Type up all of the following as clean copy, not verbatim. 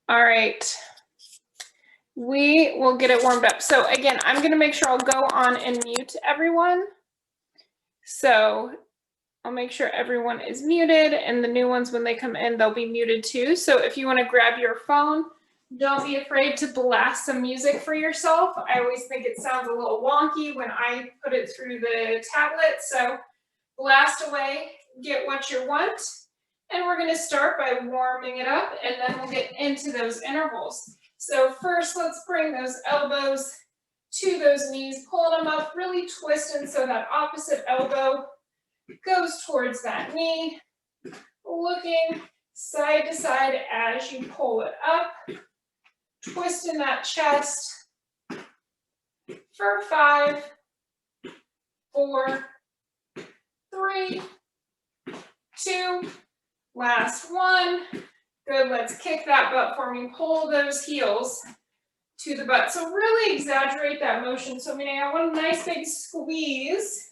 All right. We will get it warmed up. So again, I'm going to make sure I'll go on and mute everyone. So I'll make sure everyone is muted, and the new ones, when they come in, they'll be muted too. So if you want to grab your phone, don't be afraid to blast some music for yourself. I always think it sounds a little wonky when I put it through the tablet. So blast away, get what you want. And we're going to start by warming it up, and then we'll get into those intervals. So first, let's bring those elbows to those knees, pulling them up, really twisting so that opposite elbow goes towards that knee, looking side to side as you pull it up, twisting that chest for 5, 4, 3, 2, last one. Good, let's kick that butt for me. Pull those heels to the butt. So really exaggerate that motion. So meaning I want a nice big squeeze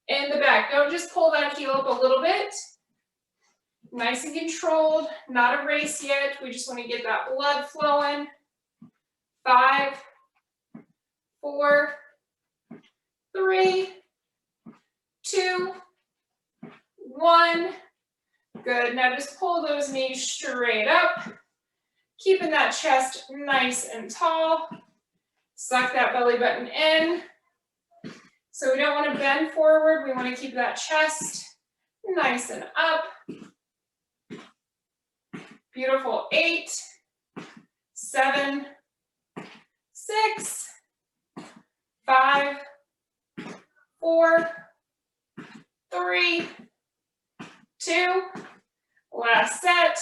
in the back. Don't just pull that heel up a little bit. Nice and controlled, not a race yet. We just want to get that blood flowing. 5, 4, 3, 2, 1. Good, now just pull those knees straight up, keeping that chest nice and tall. Suck that belly button in. So we don't want to bend forward, we want to keep that chest nice and up. Beautiful. 8, 7, 6, 5, 4, 3, 2, last set.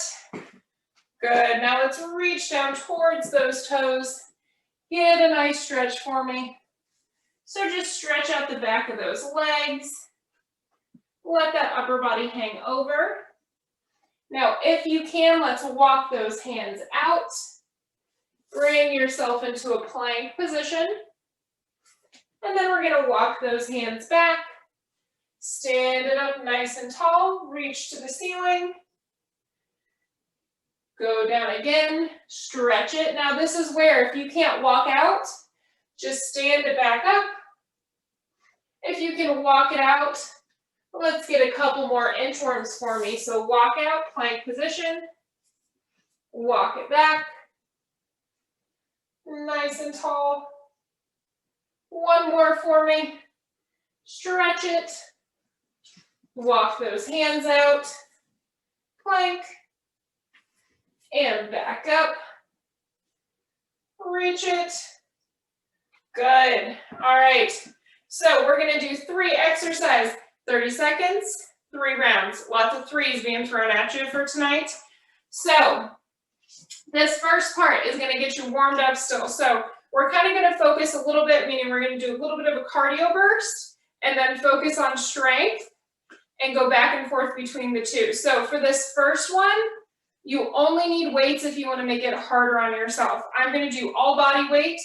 Good, now let's reach down towards those toes. Get a nice stretch for me. So just stretch out the back of those legs. Let that upper body hang over. Now, if you can, let's walk those hands out. Bring yourself into a plank position. And then we're going to walk those hands back. Stand it up nice and tall. Reach to the ceiling. Go down again. Stretch it. Now, this is where if you can't walk out, just stand it back up. If you can walk it out, let's get a couple more inchworms for me. So walk out, plank position. Walk it back. Nice and tall. One more for me. Stretch it. Walk those hands out. Plank. And back up. Reach it. Good. All right. So we're going to do 3 exercises. 30 seconds, 3 rounds. Lots of threes being thrown at you for tonight. So this first part is going to get you warmed up still. So we're kind of going to focus a little bit, meaning we're going to do a little bit of a cardio burst and then focus on strength and go back and forth between the two. So for this first one, you only need weights if you want to make it harder on yourself. I'm going to do all body weight.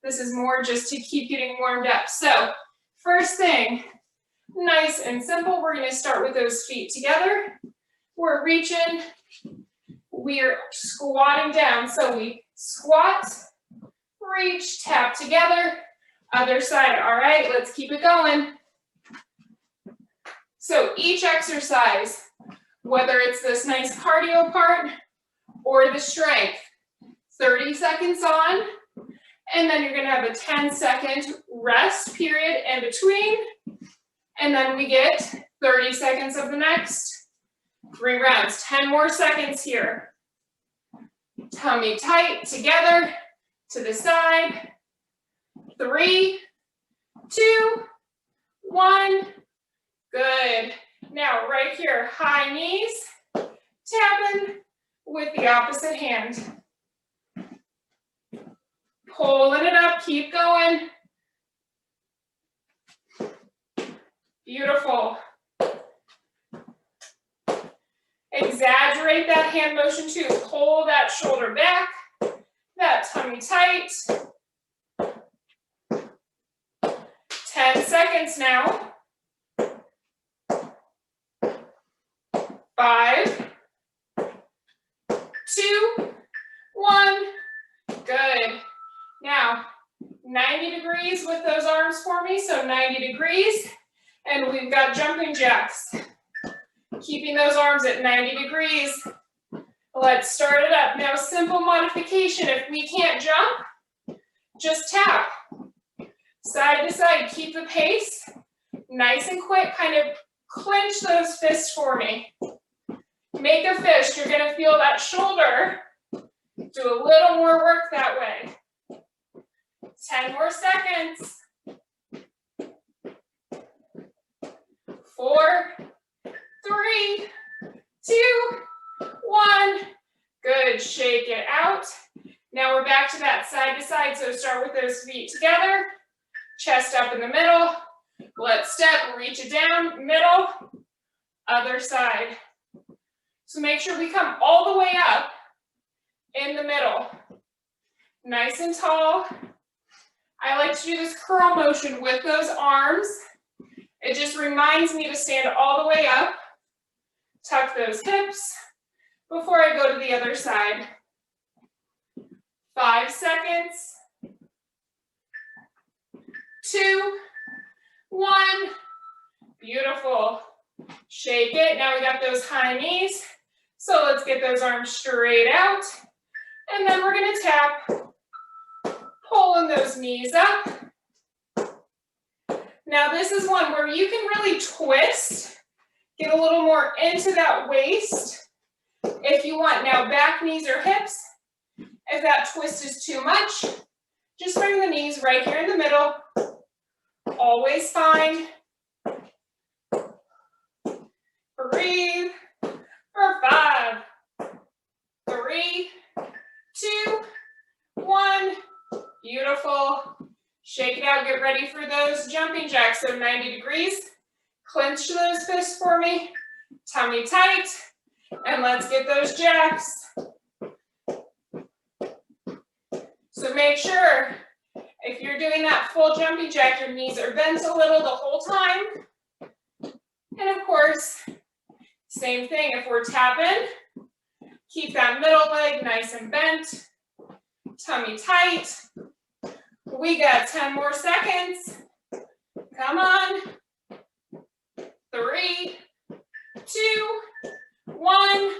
This is more just to keep getting warmed up. So first thing, nice and simple. We're going to start with those feet together. We're reaching. We're squatting down. So we squat, reach, tap together. Other side. All right, let's keep it going. So each exercise, whether it's this nice cardio part or the strength, 30 seconds on, and then you're going to have a 10-second rest period in between. And then we get 30 seconds of the next 3 rounds. 10 more seconds here. Tummy tight, together, to the side. 3, 2, 1. Good. Now right here, high knees, tapping with the opposite hand. Pulling it up, keep going. Beautiful. Exaggerate that hand motion too. Pull that shoulder back, that tummy tight. 10 seconds now. 5, 2, degrees with those arms for me, so 90 degrees. And we've got jumping jacks. Keeping those arms at 90 degrees. Let's start it up. Now, simple modification. If we can't jump, just tap. Side to side, keep the pace. Nice and quick, kind of clench those fists for me. Make a fist. You're gonna feel that shoulder. Do a little more work that way. 10 more seconds. 4, 3, 2, 1. Good, shake it out. Now we're back to that side to side, so start with those feet together, chest up in the middle. Let's step, reach it down, middle, other side. So make sure we come all the way up in the middle. Nice and tall. I like to do this curl motion with those arms. It just reminds me to stand all the way up, tuck those hips before I go to the other side. 5 seconds. 2, 1. Beautiful. Shake it. Now we got those high knees. So let's get those arms straight out. And then we're going to tap, pulling those knees up. Now this is one where you can really twist, get a little more into that waist if you want. Now back, knees, or hips. If that twist is too much, just bring the knees right here in the middle. Always fine. Breathe for 5, 3, 2, 1. Beautiful. Shake it out. Get ready for those jumping jacks. So 90 degrees. Clench those fists for me. Tummy tight. And let's get those jacks. So make sure if you're doing that full jumping jack, your knees are bent a little the whole time. And of course, same thing, if we're tapping, keep that middle leg nice and bent, tummy tight. We got 10 more seconds. Come on. 3, 2, 1.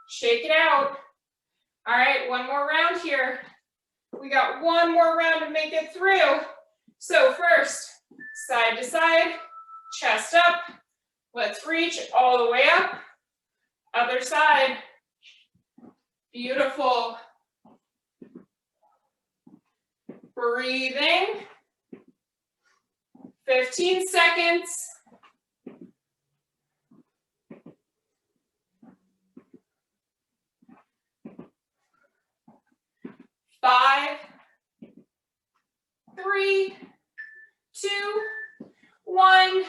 Shake it out. All right, one more round here. We got one more round to make it through. So first, side to side, chest up. Let's reach all the way up. Other side. Beautiful. Breathing. 15 seconds. 5, 3, 2, 1.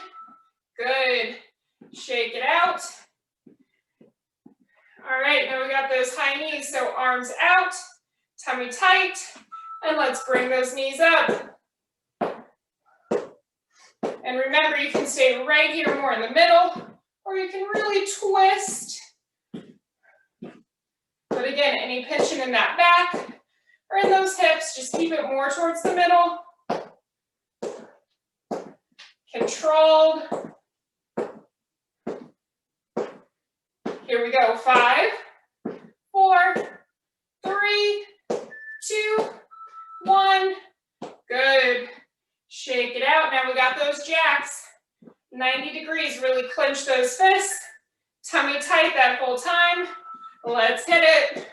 Good. Shake it out. All right, now we got those high knees, so arms out, tummy tight, and let's bring those knees up. And remember, you can stay right here more in the middle, or you can really twist. But again, any pinching in that back or in those hips, just keep it more towards the middle. Controlled. Here we go. 5, 4, 3, 2, 1. Good. Shake it out. Now we got those jacks. 90 degrees. Really clench those fists. Tummy tight that whole time. Let's hit it.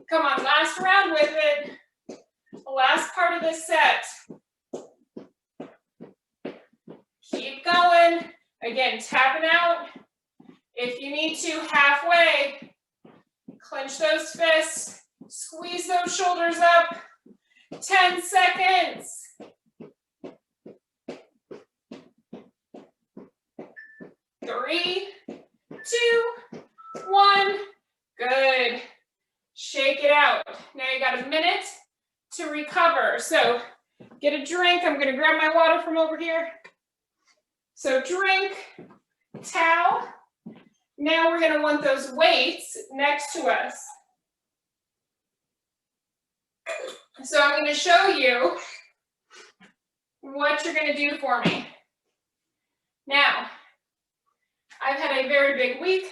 Come on, last round with it. The last part of this set. Keep going. Again, tapping out. If you need to, halfway. Clench those fists. Squeeze those shoulders up. 10 seconds. 3, 2, 1. Good. Shake it out. Now you got a minute to recover. So get a drink. I'm going to grab my water from over here. So drink, towel. Now we're going to want those weights next to us. So I'm going to show you what you're gonna do for me. Now, I've had a very big week,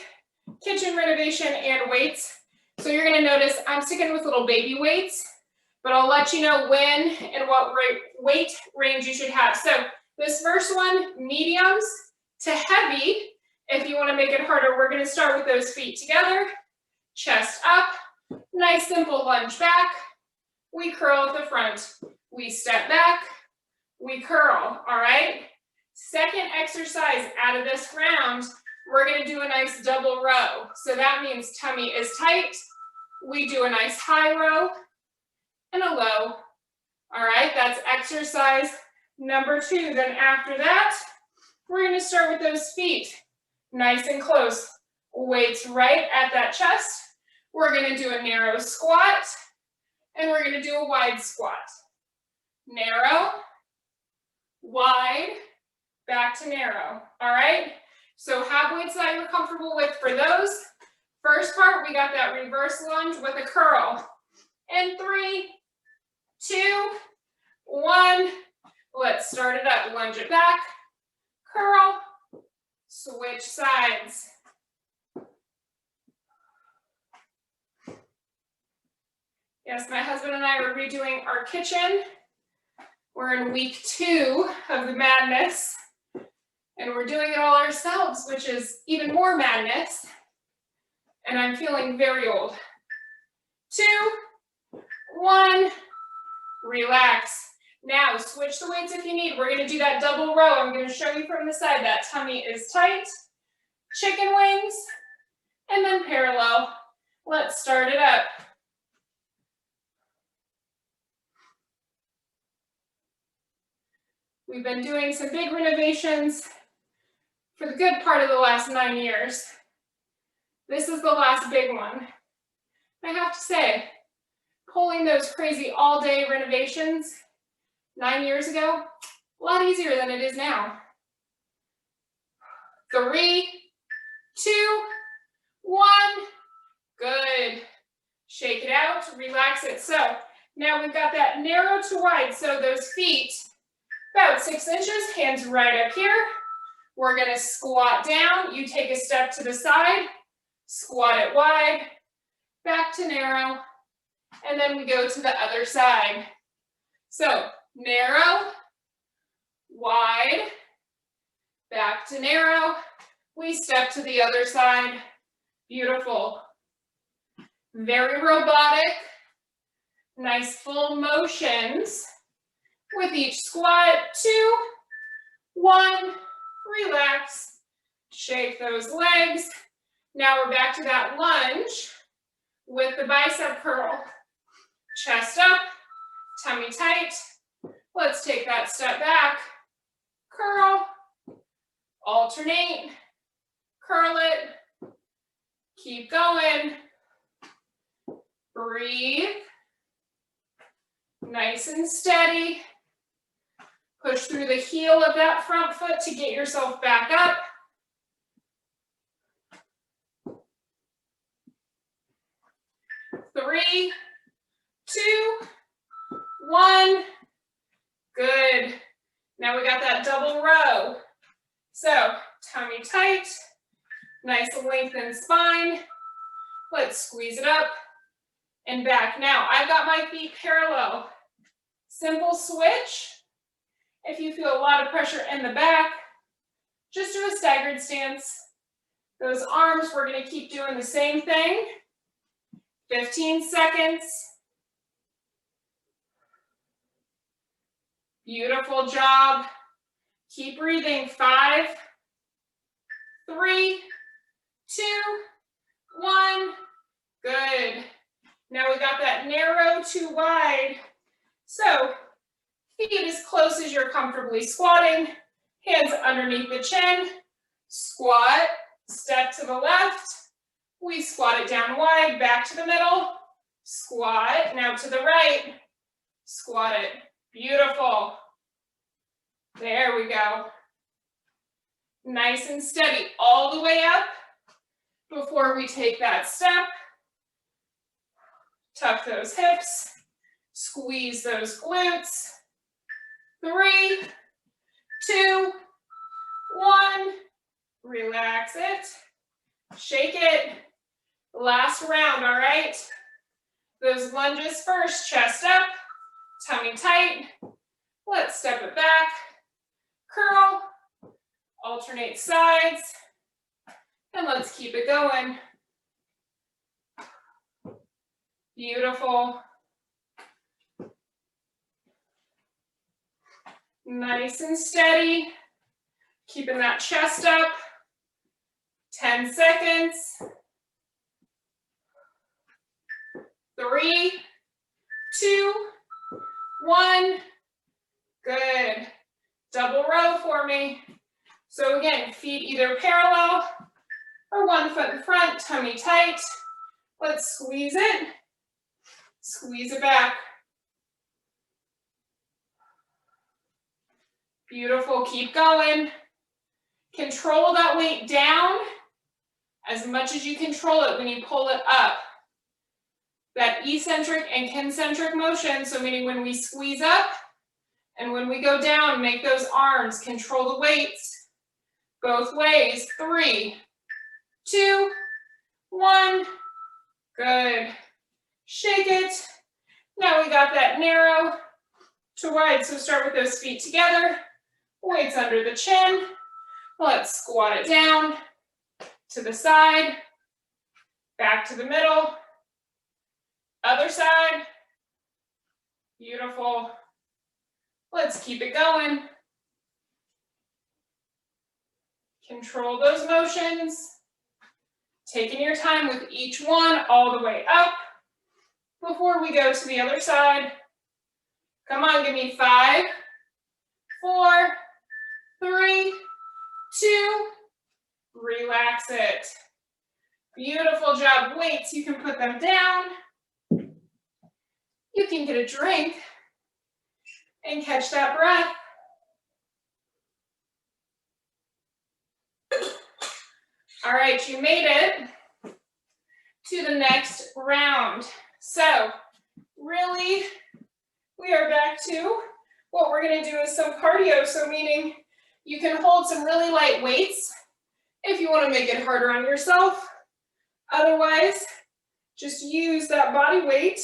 kitchen renovation and weights. So you're gonna notice I'm sticking with little baby weights, but I'll let you know when and what weight range you should have. So this first one, mediums to heavy. If you wanna make it harder, we're gonna start with those feet together, chest up, nice simple lunge back. We curl at the front. We step back, we curl, all right? Second exercise out of this round, we're gonna do a nice double row. So that means tummy is tight. We do a nice high row and a low. All right, that's exercise number 2. Then after that, we're gonna start with those feet, nice and close. Weights right at that chest. We're gonna do a narrow squat, and we're gonna do a wide squat. Narrow, wide, back to narrow, all right? So have weights that you're comfortable with for those. First part, we got that reverse lunge with a curl. And 3, 2, 1, let's start it up. Lunge it back, curl, switch sides. Yes, my husband and I are redoing our kitchen. We're in week 2 of the madness, and we're doing it all ourselves, which is even more madness. And I'm feeling very old. 2, 1, relax. Now switch the weights if you need. We're gonna do that double row. I'm gonna show you from the side. That tummy is tight. Chicken wings, and then parallel. Let's start it up. We've been doing some big renovations for the good part of the last 9 years. This is the last big one. I have to say, pulling those crazy all-day renovations 9 years ago, a lot easier than it is now. 3, 2, 1, good. Shake it out, relax it. So now we've got that narrow to wide, so those feet about 6 inches, hands right up here. We're gonna squat down. You take a step to the side, squat it wide, back to narrow, and then we go to the other side. So narrow, wide, back to narrow. We step to the other side. Beautiful. Very robotic. Nice full motions. With each squat, 2, 1, relax, shake those legs. Now we're back to that lunge with the bicep curl. Chest up, tummy tight. Let's take that step back, curl, alternate, curl it, keep going, breathe, nice and steady. Push through the heel of that front foot to get yourself back up. Three, 2, 1, good. Now we got that double row. So tummy tight, nice lengthened spine. Let's squeeze it up and back. Now I've got my feet parallel. Simple switch. If you feel a lot of pressure in the back, just do a staggered stance. Those arms, we're gonna keep doing the same thing. 15 seconds. Beautiful job. Keep breathing. 5, 3, 2, 1. Good. Now we got that narrow to wide. So feet as close as you're comfortably squatting. Hands underneath the chin. Squat, step to the left. We squat it down wide, back to the middle. Squat, now to the right. Squat it. Beautiful. There we go. Nice and steady all the way up before we take that step. Tuck those hips, squeeze those glutes. 3, 2, 1. Relax it. Shake it. Last round, all right? Those lunges first, chest up, tummy tight. Let's step it back. Curl. Alternate sides. And let's keep it going. Beautiful. Nice and steady. Keeping that chest up. 10 seconds. 3, 2, 1. Good. Double row for me. So again, feet either parallel or 1 foot in front, tummy tight. Let's squeeze it. Squeeze it back. Beautiful, keep going. Control that weight down as much as you control it when you pull it up. That eccentric and concentric motion, so meaning when we squeeze up and when we go down, make those arms, control the weights both ways. 3, 2, 1. Good. Shake it. Now we got that narrow to wide, so start with those feet together. Weights under the chin. Let's squat it down to the side, back to the middle, other side. Beautiful. Let's keep it going. Control those motions. Taking your time with each one all the way up before we go to the other side. Come on, give me 5, 4, 3, 2, relax it. Beautiful job. Weights, you can put them down. You can get a drink and catch that breath. All right, you made it to the next round. So really, we are back to what we're gonna do is some cardio. So meaning you can hold some really light weights if you wanna make it harder on yourself. Otherwise, just use that body weight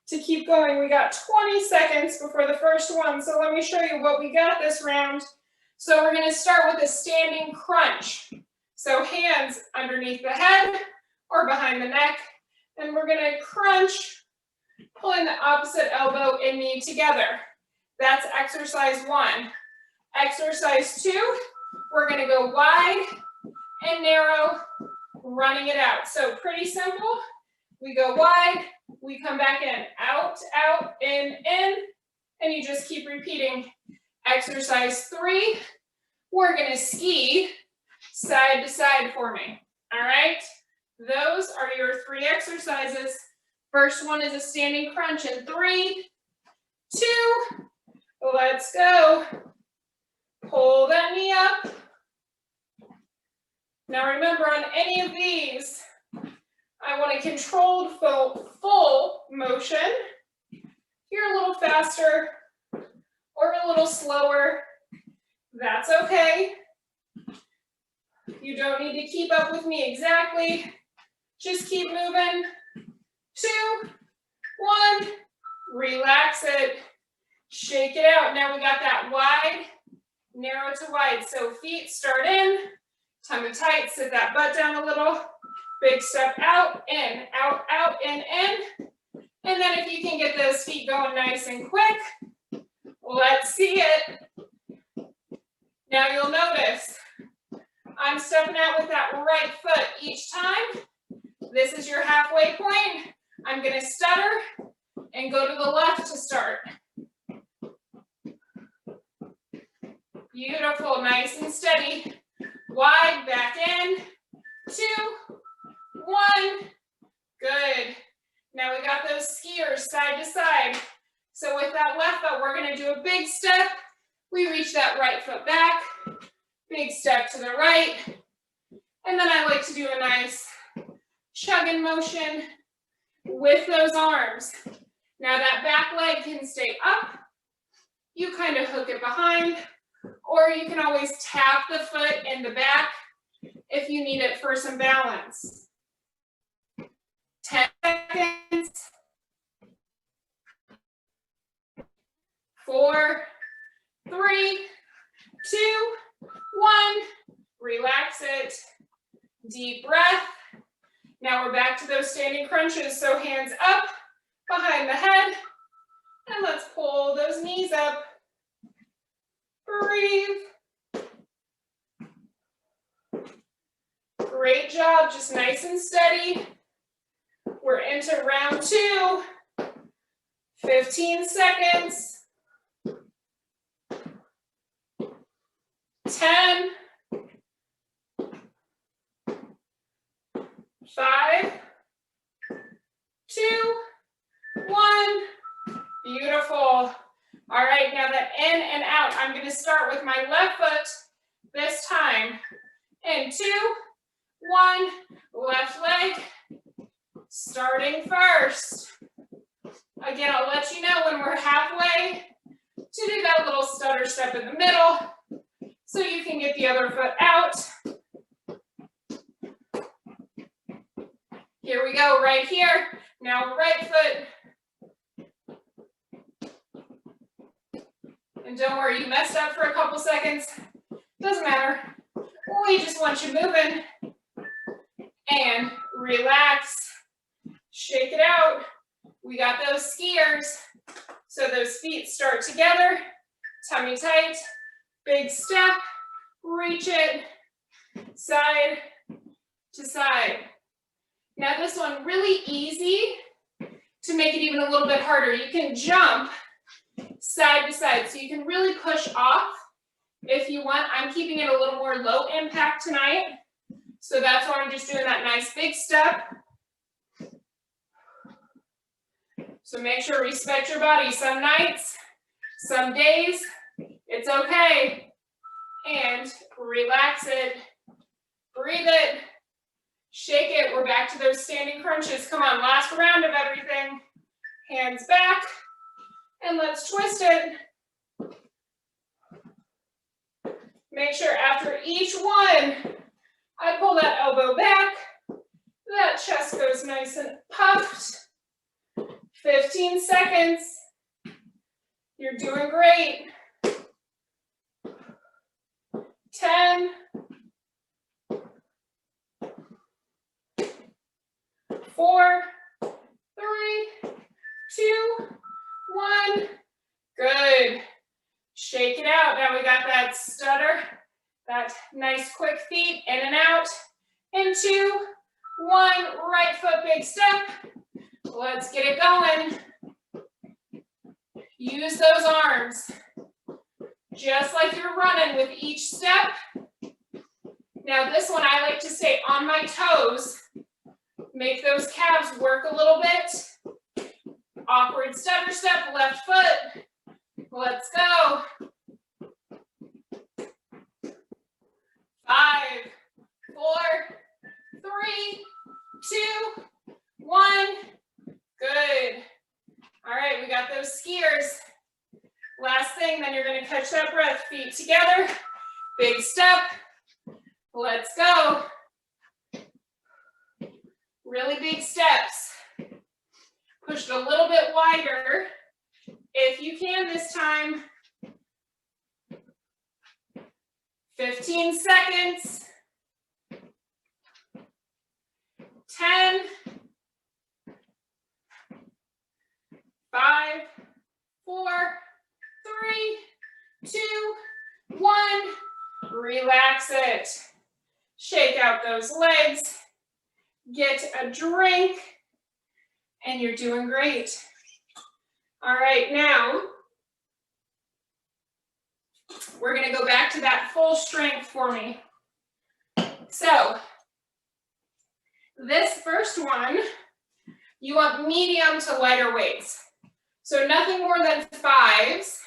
to keep going. We got 20 seconds before the first one. So let me show you what we got this round. So we're gonna start with a standing crunch. So hands underneath the head or behind the neck. And we're gonna crunch, pulling the opposite elbow and knee together. That's exercise 1. Exercise 2, we're gonna go wide and narrow, running it out. So pretty simple. We go wide, we come back in, out, out, in, and you just keep repeating. Exercise 3, we're gonna ski side to side for me, all right? Those are your 3 exercises. First one is a standing crunch in 3, 2, let's go. Pull that knee up. Now remember, on any of these, I want a controlled full motion. If you're a little faster or a little slower, that's okay. You don't need to keep up with me exactly. Just keep moving. 2, 1, relax it. Shake it out. Now we got that wide, narrow to wide. So feet start in, tummy tight, sit that butt down a little. Big step out, in, in. And then if you can get those feet going nice and quick, let's see it. Now you'll notice I'm stepping out with that right foot each time. This is your halfway point. I'm gonna stutter and go to the left to start. Beautiful, nice and steady. Wide, back in. 2, 1, good. Now we got those skiers side to side. So with that left foot, we're gonna do a big step. We reach that right foot back, big step to the right. And then I like to do a nice chugging motion with those arms. Now that back leg can stay up you kind of hook it behind, or you can always tap the foot in the back if you need it for some balance. 10 seconds. 4, 3, 2, 1. Relax it. Deep breath. Now we're back to those standing crunches. So hands up behind the head. And let's pull those knees up. Breathe. Great job, just nice and steady. We're into round 2. 15 seconds. 10. 5, 2, 1. Beautiful. All right, now that in and out, I'm going to start with my left foot this time. In 2, 1, left leg, starting first. Again, I'll let you know when we're halfway to do that little stutter step in the middle so you can get the other foot out. Here we go, right here. Now right foot. And don't worry, you messed up for a couple seconds. Doesn't matter. We just want you moving. And relax. Shake it out. We got those skiers. So those feet start together. Tummy tight. Big step. Reach it. Side to side. Now this one, really easy to make it even a little bit harder. You can jump side to side, so you can really push off if you want. I'm keeping it a little more low impact tonight, so that's why I'm just doing that nice big step. So make sure to respect your body. Some nights, some days, it's okay. And relax it, breathe it. Shake it. We're back to those standing crunches. Come on, last round of everything. Hands back. And let's twist it. Make sure after each one, I pull that elbow back. That chest goes nice and puffed. 15 seconds. You're doing great. 10. 4, 3, 2, 1. Good. Shake it out. Now we got that stutter, that nice quick feet in and out. In 2, 1. Right foot, big step. Let's get it going. Use those arms. Just like you're running with each step. Now this one, I like to stay on my toes. Make those calves work a little bit. Awkward stutter step, left foot. Let's go. 5, 4, 3, 2, 1. Good. All right, we got those skiers. Last thing, then you're going to catch that breath. Feet together. Big step. Let's go. Really big steps. Push it a little bit wider. If you can this time. 15 seconds. 10. 5, 4, 3, 2, 1. Relax it. Shake out those legs. Get a drink. And you're doing great. All right, now we're going to go back to that full strength for me. So this first one, you want medium to lighter weights. So nothing more than 5s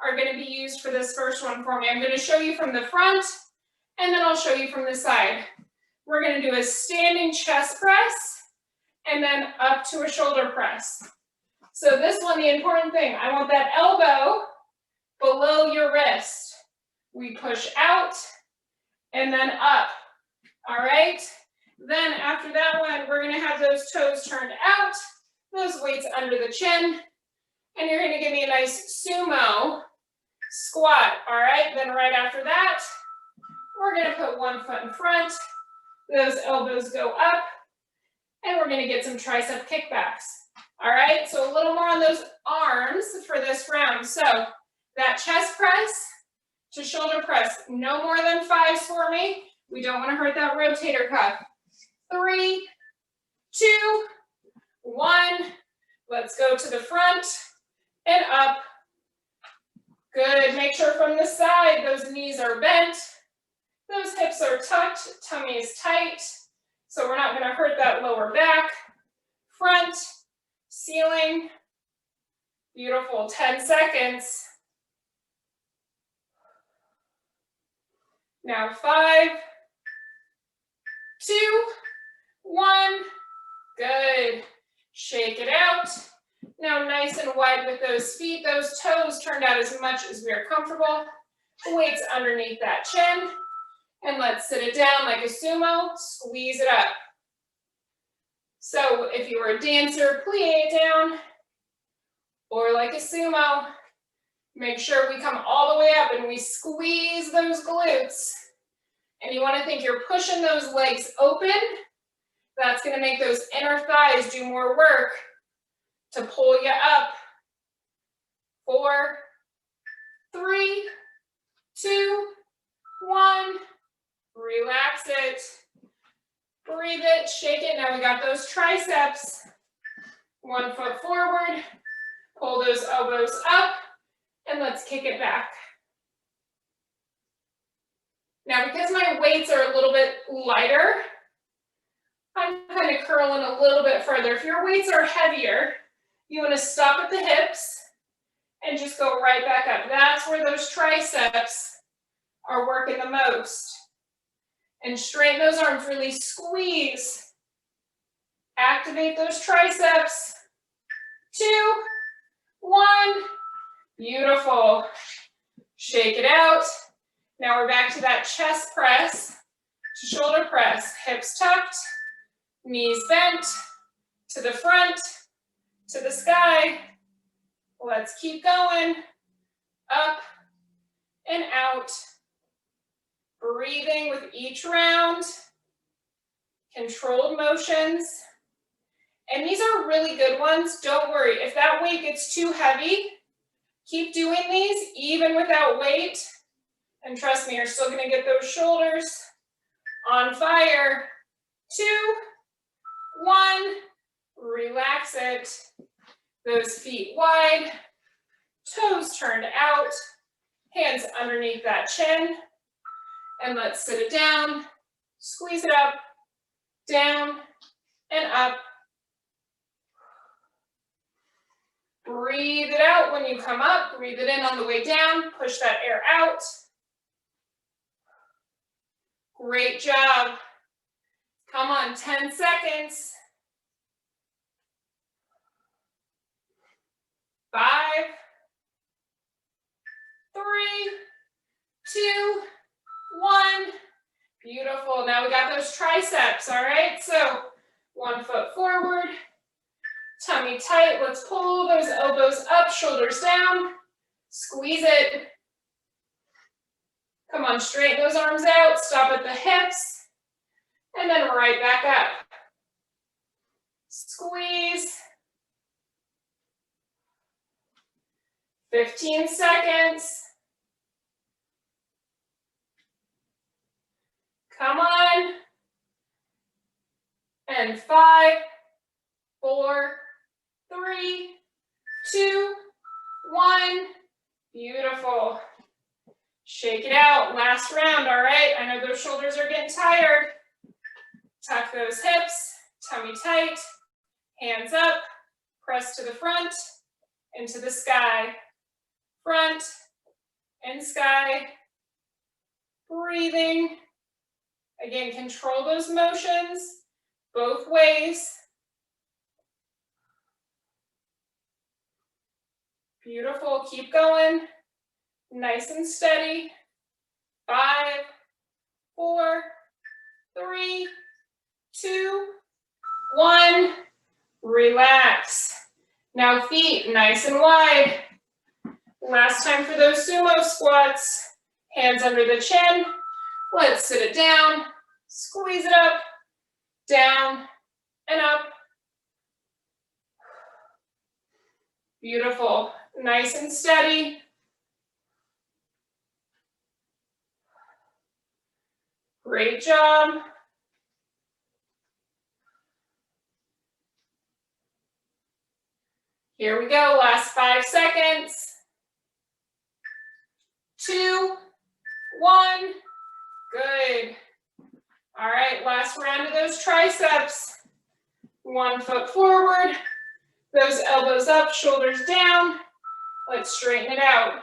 are going to be used for this first one for me. I'm going to show you from the front, and then I'll show you from the side. We're going to do a standing chest press, and then up to a shoulder press. So this one, the important thing, I want that elbow below your wrist. We push out and then up. All right? Then after that one, we're gonna have those toes turned out, those weights under the chin, and you're gonna give me a nice sumo squat. All right? Then right after that, we're gonna put one foot in front, those elbows go up, and we're gonna get some tricep kickbacks. All right, so a little more on those arms for this round. So that chest press to shoulder press, no more than 5s for me. We don't wanna hurt that rotator cuff. 3, 2, 1. Let's go to the front and up. Good, make sure from the side, those knees are bent. Those hips are tucked, tummy is tight. So we're not gonna hurt that lower back. Front, ceiling. Beautiful, 10 seconds. Now 5, 2, 1. Good. Shake it out. Now nice and wide with those feet, those toes turned out as much as we are comfortable. Weights underneath that chin. And let's sit it down like a sumo, squeeze it up. So if you were a dancer, plie it down, or like a sumo, make sure we come all the way up and we squeeze those glutes. And you want to think you're pushing those legs open. That's going to make those inner thighs do more work to pull you up. 4, 3, 2, 1. Relax it. Breathe it, shake it. Now we got those triceps. 1 foot forward. Pull those elbows up. And let's kick it back. Now because my weights are a little bit lighter, I'm kind of curling a little bit further. If your weights are heavier, you want to stop at the hips and just go right back up. That's where those triceps are working the most. And straighten those arms, really squeeze. Activate those triceps. 2, 1. Beautiful. Shake it out. Now we're back to that chest press to shoulder press. Hips tucked, knees bent, to the front, to the sky. Let's keep going. Up and out. Breathing with each round. Controlled motions. And these are really good ones. Don't worry, if that weight gets too heavy, keep doing these even without weight. And trust me, you're still gonna get those shoulders on fire. 2, 1, relax it. Those feet wide, toes turned out, hands underneath that chin. And let's sit it down, squeeze it up, down, and up. Breathe it out when you come up, breathe it in on the way down, push that air out. Great job. Come on, 10 seconds. 5, 3, 2, 1. Beautiful. Now we got those triceps, all right? So 1 foot forward, tummy tight. Let's pull those elbows up, shoulders down. Squeeze it. Come on, straighten those arms out. Stop at the hips. And then right back up. Squeeze. 15 seconds. Come on. And 5, 4, 3, 2, 1. Beautiful. Shake it out. Last round, all right? I know those shoulders are getting tired. Tuck those hips, tummy tight, hands up, press to the front, into the sky. Front and sky. Breathing. Again, control those motions both ways. Beautiful, keep going. Nice and steady. 5, 4, 3, 2, 1. Relax. Now feet nice and wide. Last time for those sumo squats. Hands under the chin. Let's sit it down. Squeeze it up, down, and up. Beautiful. Nice and steady. Great job. Here we go, last 5 seconds. 2, 1, good. All right, last round of those triceps. 1 foot forward, those elbows up, shoulders down. Let's straighten it out.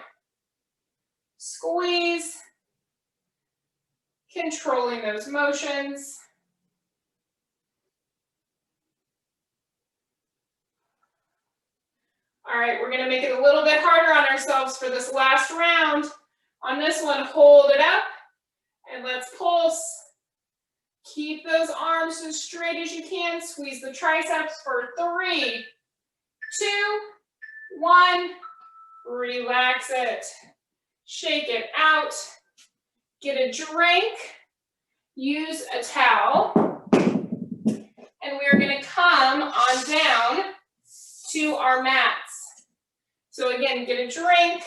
Squeeze. Controlling those motions. All right, we're gonna make it a little bit harder on ourselves for this last round. On this one, hold it up and let's pulse. Keep those arms as straight as you can. Squeeze the triceps for 3, 2, 1. Relax it. Shake it out. Get a drink. Use a towel. And we are going to come on down to our mats. So again, get a drink.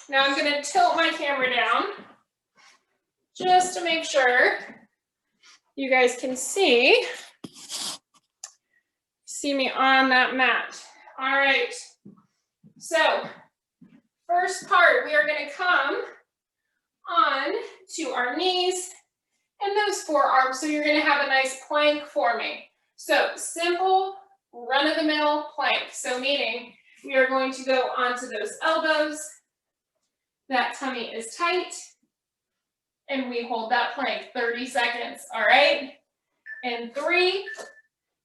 Now I'm going to tilt my camera down just to make sure you guys can see me on that mat. All right. So first part, we are going to come on to our knees and those forearms. So you're going to have a nice plank forming. So simple run-of-the-mill plank. So meaning we are going to go onto those elbows. That tummy is tight. And we hold that plank 30 seconds. All right. In 3,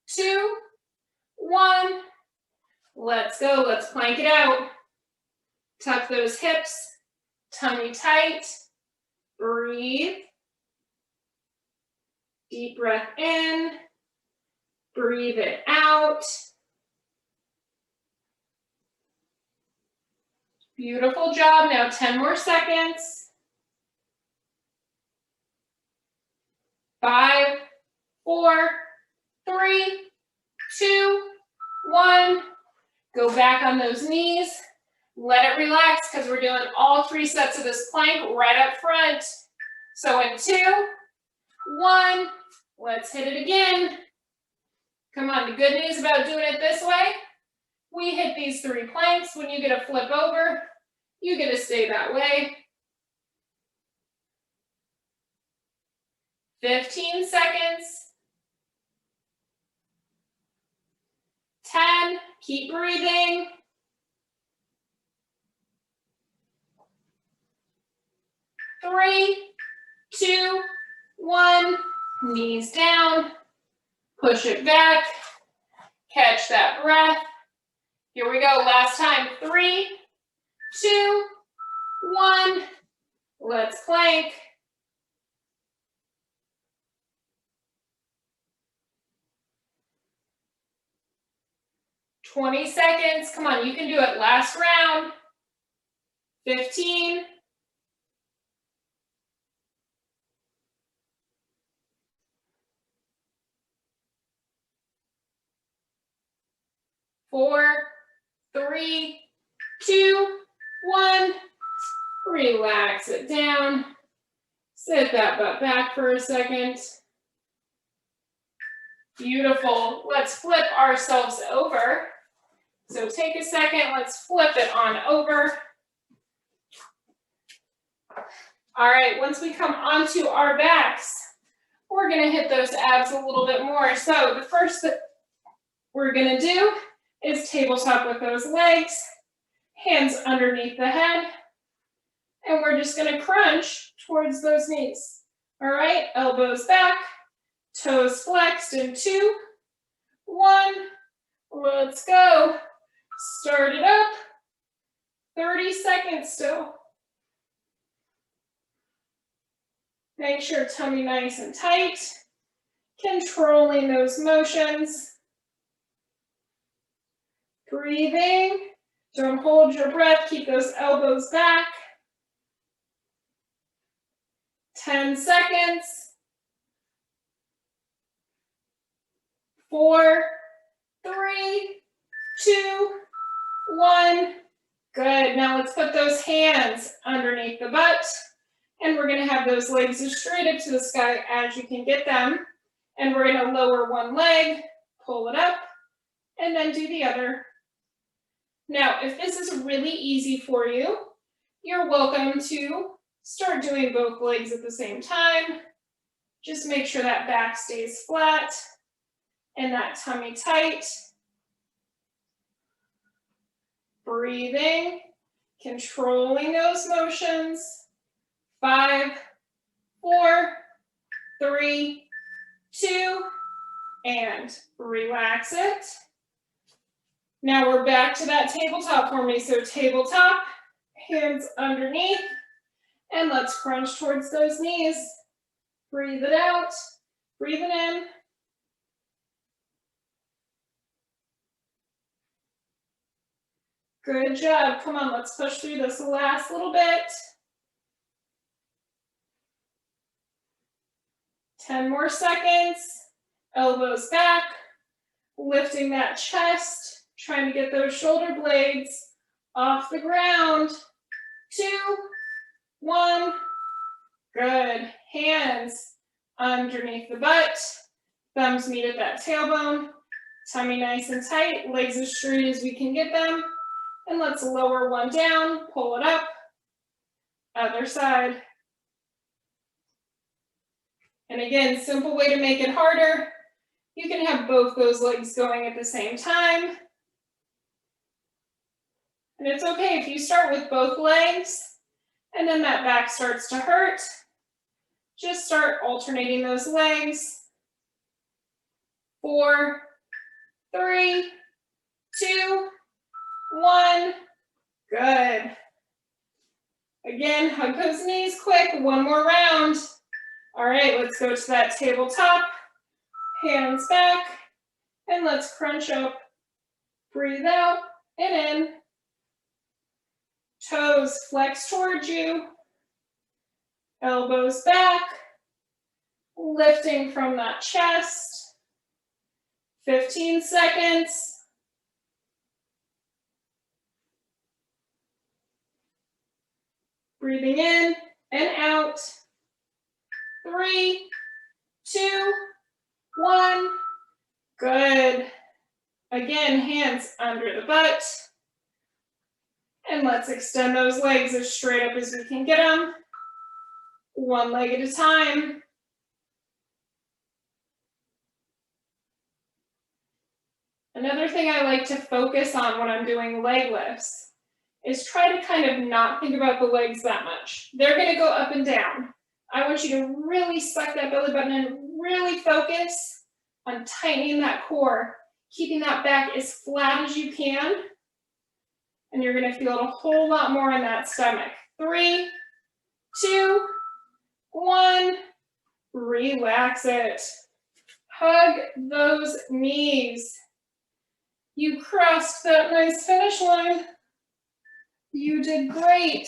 2, 1. Let's go. Let's plank it out. Tuck those hips. Tummy tight. Breathe. Deep breath in. Breathe it out. Beautiful job. Now 10 more seconds. 5, 4, 3, 2, 1. Go back on those knees. Let it relax because we're doing all 3 sets of this plank right up front. So in 2, 1, let's hit it again. Come on, the good news about doing it this way, we hit these 3 planks. When you get a flip over, you get to stay that way. 15 seconds. 10, keep breathing. 3, 2, 1, knees down. Push it back. Catch that breath. Here we go, last time. 3, 2, 1. Let's plank. "20 seconds. Come on, you can do it. Last round. 15. 4, 3, 2, 1. Relax it down. Sit that butt back for a second. Beautiful. Let's flip ourselves over. So take a second, let's flip it on over. All right, once we come onto our backs, we're gonna hit those abs a little bit more. So the first that we're gonna do is tabletop with those legs, hands underneath the head, and we're just gonna crunch towards those knees. All right, elbows back, toes flexed in 2, 1, let's go. Start it up. 30 seconds still. Make sure tummy nice and tight. Controlling those motions. Breathing. Don't hold your breath. Keep those elbows back. 10 seconds. 4, 3, 2, 1. Good. Now let's put those hands underneath the butt. And we're going to have those legs as straight up to the sky as you can get them. And we're going to lower one leg, pull it up, and then do the other. Now, if this is really easy for you, you're welcome to start doing both legs at the same time. Just make sure that back stays flat and that tummy tight. Breathing, controlling those motions. 5, 4, 3, 2, and relax it. Now we're back to that tabletop for me. So tabletop, hands underneath, and let's crunch towards those knees. Breathe it out, breathe it in. Good job. Come on, let's push through this last little bit. 10 more seconds. Elbows back, lifting that chest, trying to get those shoulder blades off the ground. 2, 1. Good. Hands underneath the butt. Thumbs meet at that tailbone. Tummy nice and tight. Legs as straight as we can get them. And let's lower one down, pull it up. Other side. And again, simple way to make it harder. You can have both those legs going at the same time. And it's okay if you start with both legs and then that back starts to hurt. Just start alternating those legs. 4, 3, 2, 1. Good. Again, hug those knees quick. One more round. All right, let's go to that tabletop. Hands back. And let's crunch up. Breathe out and in. Toes flex towards you. Elbows back. Lifting from that chest. 15 seconds. Breathing in and out. 3, 2, 1. Good. Again, hands under the butt. And let's extend those legs as straight up as we can get them. One leg at a time. Another thing I like to focus on when I'm doing leg lifts is try to kind of not think about the legs that much. They're going to go up and down. I want you to really suck that belly button in, really focus on tightening that core, keeping that back as flat as you can. And you're going to feel it a whole lot more in that stomach. 3, 2, 1. Relax it. Hug those knees. You crossed that nice finish line. You did great.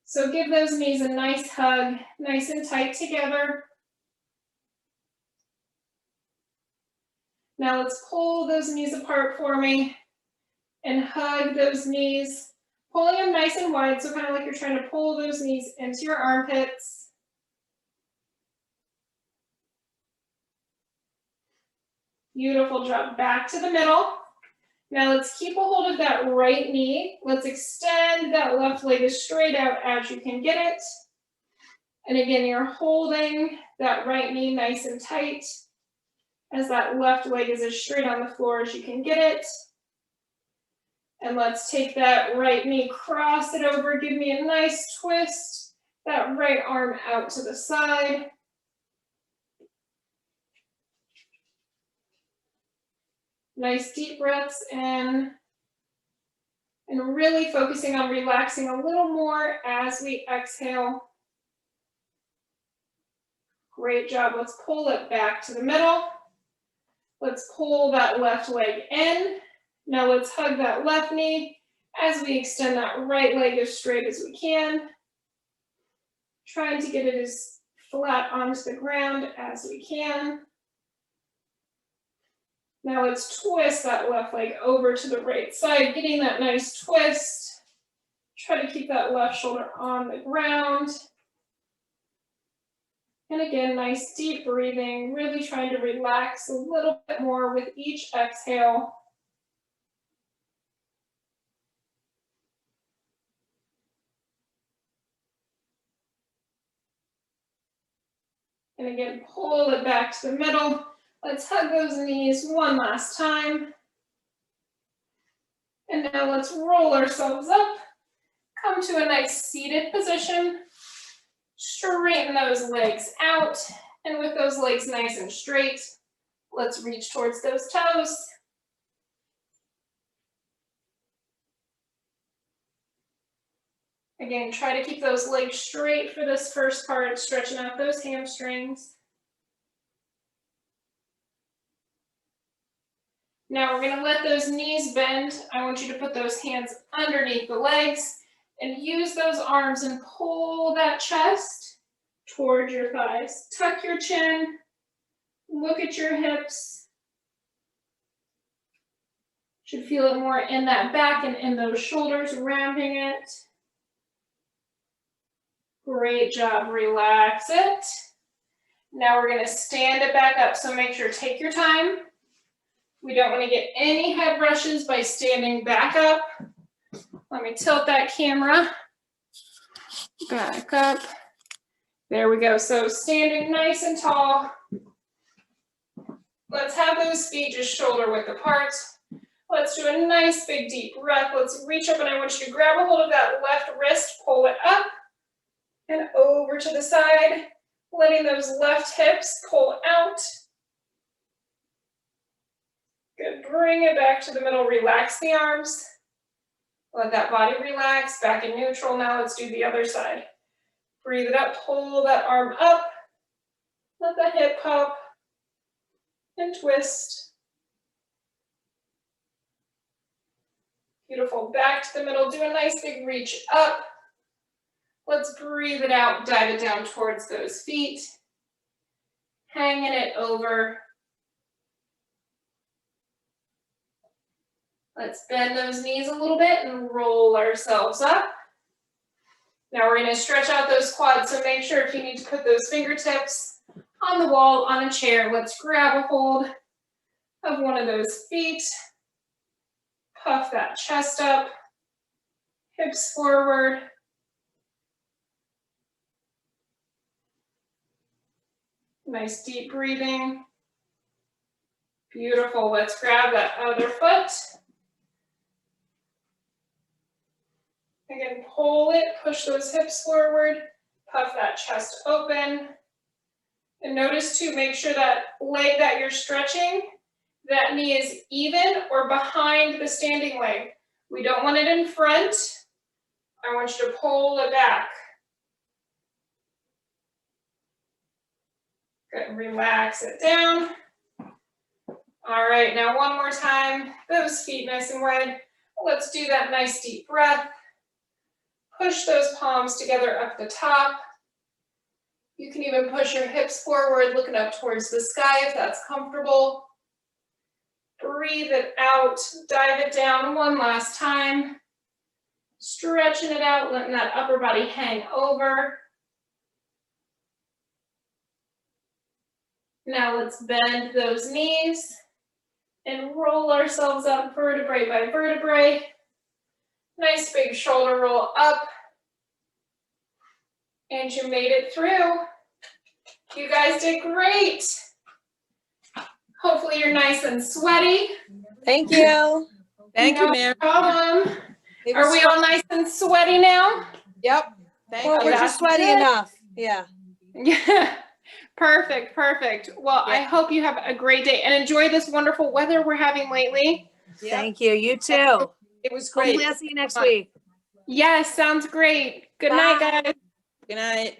So give those knees a nice hug, nice and tight together. Now let's pull those knees apart for me and hug those knees, pulling them nice and wide, so kind of like you're trying to pull those knees into your armpits. Beautiful job. Back to the middle. Now let's keep a hold of that right knee. Let's extend that left leg as straight out as you can get it. And again, you're holding that right knee nice and tight as that left leg is as straight on the floor as you can get it. And let's take that right knee, cross it over, give me a nice twist, that right arm out to the side. Nice deep breaths in And really focusing on relaxing a little more as we exhale. Great job. Let's pull it back to the middle. Let's pull that left leg in. Now let's hug that left knee as we extend that right leg as straight as we can. Trying to get it as flat onto the ground as we can. Now let's twist that left leg over to the right side, getting that nice twist. Try to keep that left shoulder on the ground. And again, nice deep breathing, really trying to relax a little bit more with each exhale. And again, pull it back to the middle. Let's hug those knees one last time. And now let's roll ourselves up. Come to a nice seated position. Straighten those legs out. And with those legs nice and straight, let's reach towards those toes. Again, try to keep those legs straight for this first part, stretching out those hamstrings. Now we're going to let those knees bend. I want you to put those hands underneath the legs and use those arms and pull that chest towards your thighs. Tuck your chin, look at your hips. Should feel it more in that back and in those shoulders, rounding it. Great job, relax it. Now we're going to stand it back up, so make sure, take your time. We don't want to get any head rushes by standing back up. Let me tilt that camera back up. There we go. So standing nice and tall. Let's have those feet just shoulder width apart. Let's do a nice big deep breath. Let's reach up and I want you to grab a hold of that left wrist, pull it up and over to the side, letting those left hips pull out. Good, bring it back to the middle, relax the arms. Let that body relax, back in neutral. Now let's do the other side. Breathe it up, pull that arm up. Let the hip pop and twist. Beautiful, back to the middle, do a nice big reach up. Let's breathe it out, dive it down towards those feet. Hanging it over. Let's bend those knees a little bit and roll ourselves up. Now we're going to stretch out those quads, so make sure if you need to put those fingertips on the wall, on a chair, let's grab a hold of one of those feet. Puff that chest up, hips forward. Nice deep breathing. Beautiful, let's grab that other foot. Again, pull it, push those hips forward, puff that chest open. And notice too, make sure that leg that you're stretching, that knee is even or behind the standing leg. We don't want it in front. I want you to pull it back. Good, relax it down. All right, now one more time, those feet nice and wide. Let's do that nice deep breath. Push those palms together up the top. You can even push your hips forward, looking up towards the sky if that's comfortable. Breathe it out, dive it down one last time. Stretching it out, letting that upper body hang over. Now let's bend those knees and roll ourselves up vertebrae by vertebrae. Nice big shoulder roll up. And you made it through. You guys did great. Hopefully you're nice and sweaty. Thank you. Thank you, Mary. No problem. Are we all nice and sweaty now? Yep. Thank Well, you. we're just sweaty enough. Yeah. Yeah. Perfect, perfect. Well, I hope you have a great day and enjoy this wonderful weather we're having lately. Yep. Thank you. You too. It was great. Hopefully I'll see you next week. Yes, sounds great. Good night, Bye. guys. Good night.